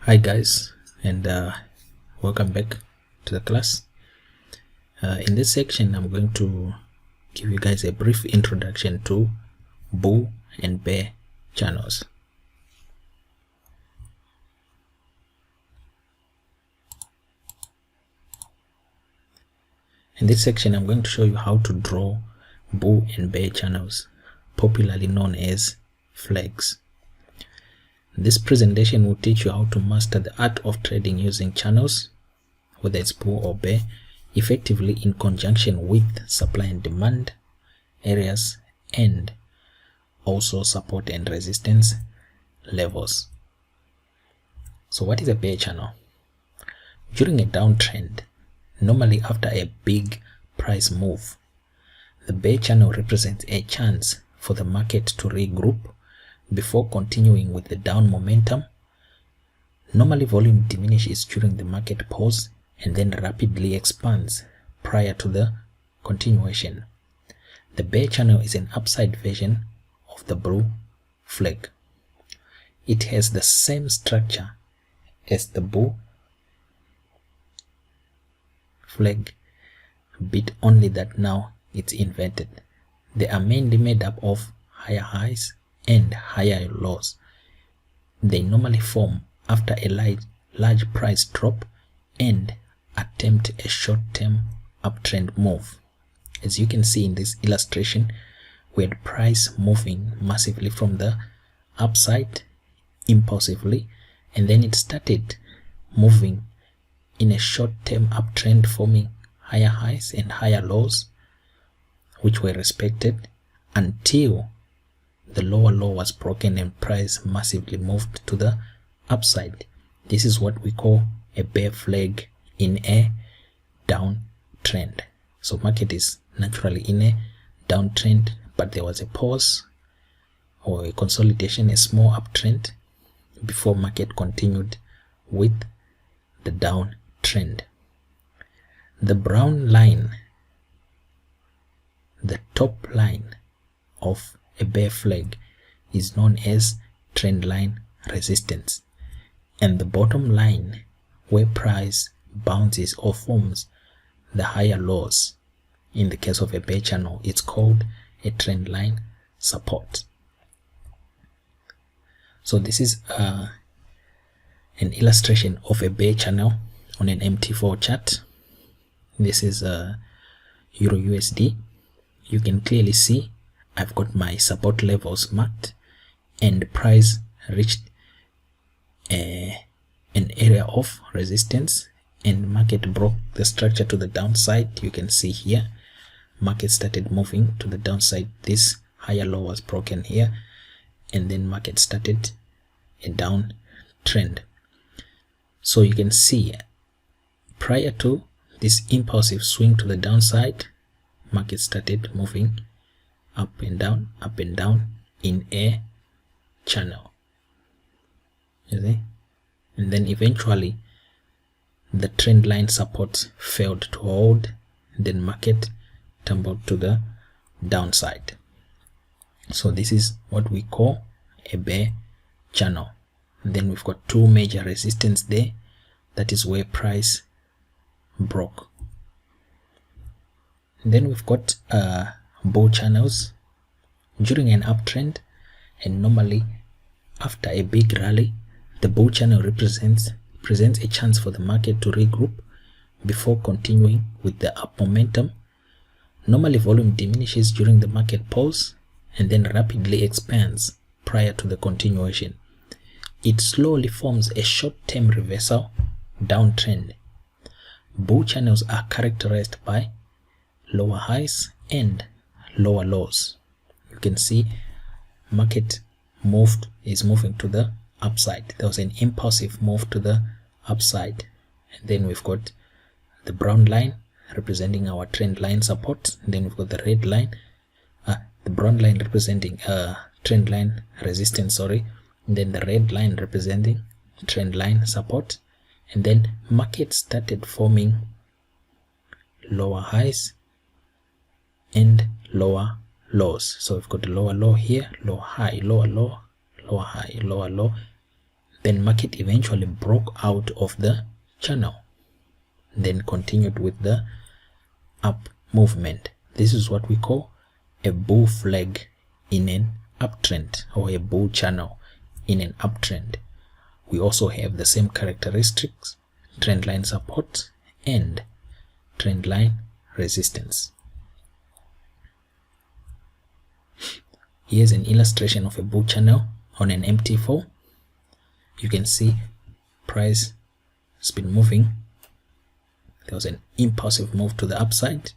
Hi guys, and welcome back to the class. In this section I'm going to give you guys a brief introduction to bull and bear channels. In this section I'm going to show you how to draw bull and bear channels, popularly known as flags. This presentation will teach you how to master the art of trading using channels, whether it's bull or bear, effectively in conjunction with supply and demand areas and also support and resistance levels. So what is a bear channel? During a downtrend, normally after a big price move, the bear channel represents a chance for the market to regroup before continuing with the down momentum. Normally volume diminishes during the market pause and then rapidly expands prior to the continuation. The bear channel is an upside version of the bull flag. It has the same structure as the bull flag, bit only that now it's inverted. They are mainly made up of higher highs and higher lows. They normally form after a large price drop and attempt a short-term uptrend move. As you can see in this illustration, we had price moving massively from the upside impulsively, and then it started moving in a short-term uptrend, forming higher highs and higher lows which were respected until the lower low was broken and price massively moved to the upside. This is what we call a bear flag in a downtrend. So market is naturally in a downtrend, but there was a pause or a consolidation, a small uptrend before market continued with the downtrend. The brown line, the top line of a bear flag, is known as trend line resistance, and the bottom line, where price bounces or forms the higher lows, in the case of a bear channel, it's called a trend line support. So this is an illustration of a bear channel on an MT4 chart. This is Euro USD. You can clearly see I've got my support levels marked, and price reached an area of resistance and market broke the structure to the downside. You can see here market started moving to the downside. This higher low was broken here, and then market started a down trend. So you can see prior to this impulsive swing to the downside, market started moving up and down in a channel, you see? And then eventually the trend line support failed to hold, then market tumbled to the downside. So this is what we call a bear channel. And then we've got two major resistance there. That is where price broke. And then we've got bull channels during an uptrend, and normally after a big rally, the bull channel presents a chance for the market to regroup before continuing with the up momentum. Normally volume diminishes during the market pause and then rapidly expands prior to the continuation. It slowly forms a short-term reversal downtrend. Bull channels are characterized by lower highs and lower lows. You can see market is moving to the upside. There was an impulsive move to the upside, and then we've got the brown line representing our trend line support, and then we've got the red line, the brown line representing trend line resistance, and then the red line representing trend line support. And then market started forming lower highs and lower lows. So we've got a lower low here, lower high, lower low, lower high, lower low. Then market eventually broke out of the channel, then continued with the up movement. This is what we call a bull flag in an uptrend, or a bull channel in an uptrend. We also have the same characteristics: trend line support and trend line resistance. Here's an illustration of a bull channel on an MT4. You can see price has been moving. There was an impulsive move to the upside,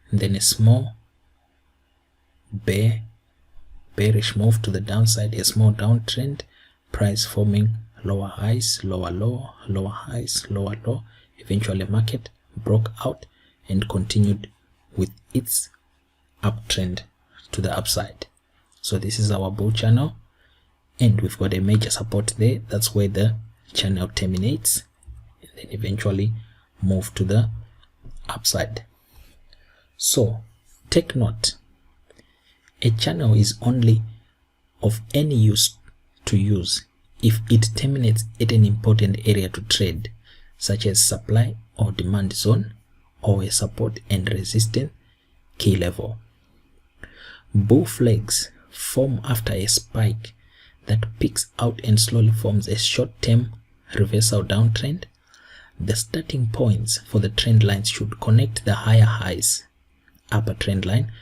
and then a small bearish move to the downside, a small downtrend, price forming lower highs, lower low, lower highs, lower low. Eventually market broke out and continued with its uptrend to the upside. So this is our bull channel, and we've got a major support there. That's where the channel terminates, and then eventually move to the upside. So take note, a channel is only of any use to use if it terminates at an important area to trade, such as supply or demand zone, or a support and resistance key level. Bull flags form after a spike that peaks out and slowly forms a short-term reversal downtrend. The starting points for the trend lines should connect the higher highs, upper trend line,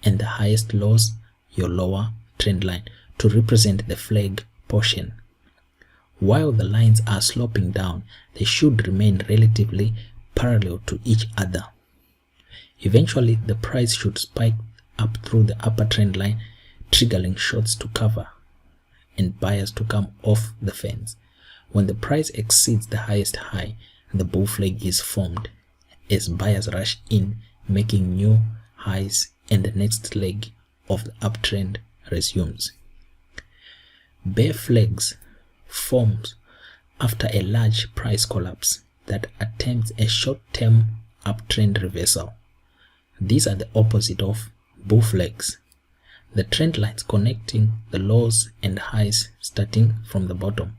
and the highest lows, your lower trend line, to represent the flag portion. While the lines are sloping down, they should remain relatively parallel to each other. Eventually, the price should spike up through the upper trend line, triggering shorts to cover and buyers to come off the fence. When the price exceeds the highest high, the bull flag is formed as buyers rush in, making new highs, and the next leg of the uptrend resumes. Bear flags forms after a large price collapse that attempts a short-term uptrend reversal. These are the opposite of bull flags. The trend lines connecting the lows and highs starting from the bottom.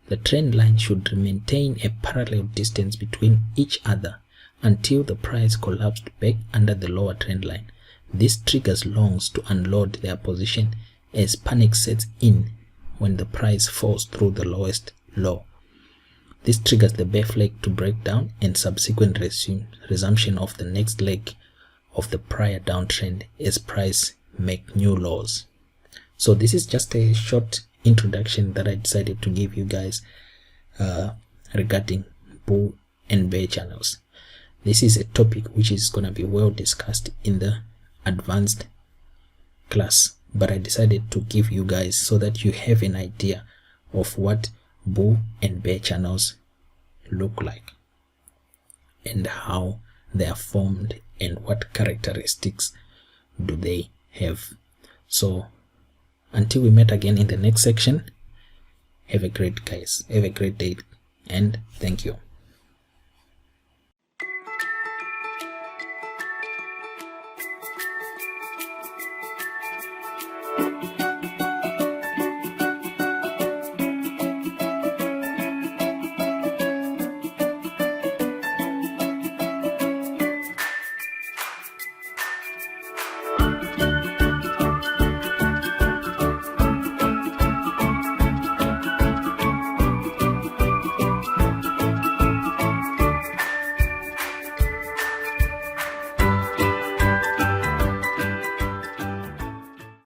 The trend line should maintain a parallel distance between each other until the price collapsed back under the lower trend line. This triggers longs to unload their position as panic sets in when the price falls through the lowest low. This triggers the bear flag to break down and subsequent resumption of the next leg of the prior downtrend as price make new lows. So this is just a short introduction that I decided to give you guys regarding bull and bear channels. This is a topic which is going to be well discussed in the advanced class, but I decided to give you guys so that you have an idea of what bull and bear channels look like and how they are formed and what characteristics do they have. So until we meet again in the next section, have a great day and thank you.